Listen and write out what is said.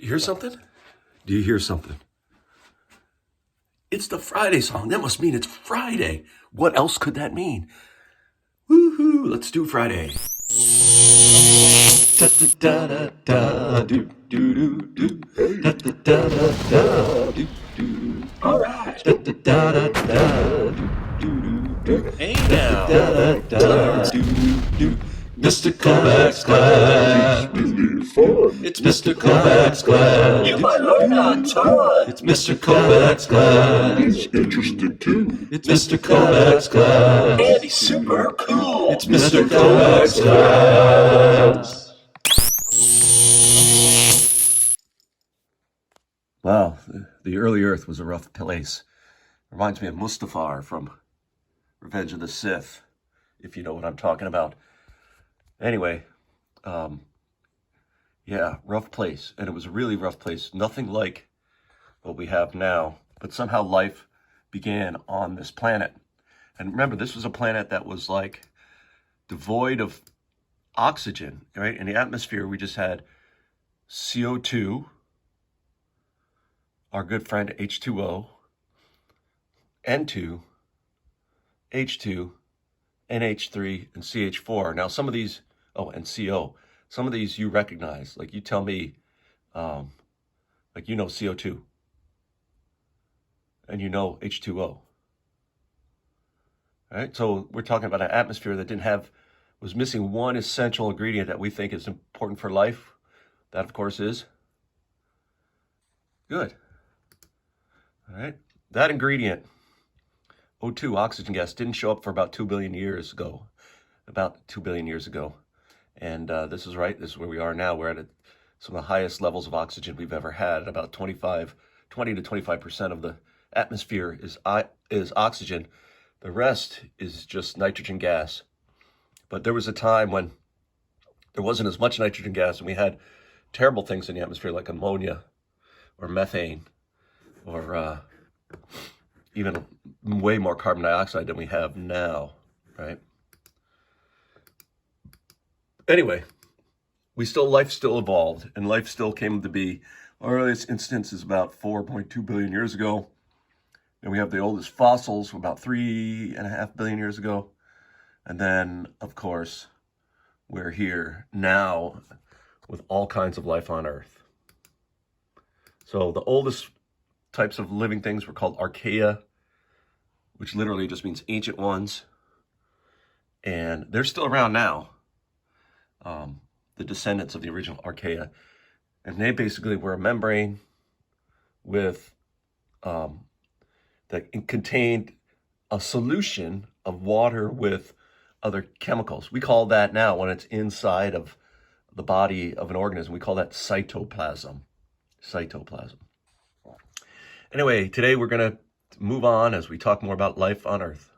You hear something? Do you hear something? It's the Friday song. That must mean it's Friday. What else could that mean? Woohoo! Let's do Friday. Da da da da do do do do. Da da da da do do. All right. Da da da da do do do. Hey now. Da da da do do. Mr. Kovacs Class. It's really fun. It's Mr. Kovacs Class. You might learn a ton. It's Mr. Kovacs Class. It's interesting too. It's Mr. Kovacs Class. And he's super cool. It's Mr. Kovacs Class. Wow, the early Earth was a rough place. Reminds me of Mustafar from Revenge of the Sith, if you know what I'm talking about. Anyway, yeah, rough place. And it was a really rough place. Nothing like what we have now. But somehow life began on this planet. And remember, this was a planet that was like devoid of oxygen, right? In the atmosphere, we just had CO2, our good friend H2O, N2, H2, NH3, and CH4. Now, some of these, and CO. Some of these you recognize. Like you tell me, like you know CO2, and you know H2O. All right, so we're talking about an atmosphere that was missing one essential ingredient that we think is important for life. That, of course, is good. All right, that ingredient, O2, oxygen gas, didn't show up for about 2 billion years ago. And this is right. This is where we are now. We're at some of the highest levels of oxygen we've ever had. About 20 to 25% of the atmosphere is oxygen. The rest is just nitrogen gas. But there was a time when there wasn't as much nitrogen gas, and we had terrible things in the atmosphere like ammonia or methane or even way more carbon dioxide than we have now, right? Anyway, life still evolved, and life still came to be. Our earliest instance is about 4.2 billion years ago. And we have the oldest fossils about 3.5 billion years ago. And then, of course, we're here now with all kinds of life on Earth. So the oldest types of living things were called archaea, which literally just means ancient ones. And they're still around now. The descendants of the original archaea. And they basically were a membrane with that contained a solution of water with other chemicals. We call that now, when it's inside of the body of an organism, we call that cytoplasm. Anyway, today we're going to move on as we talk more about life on Earth.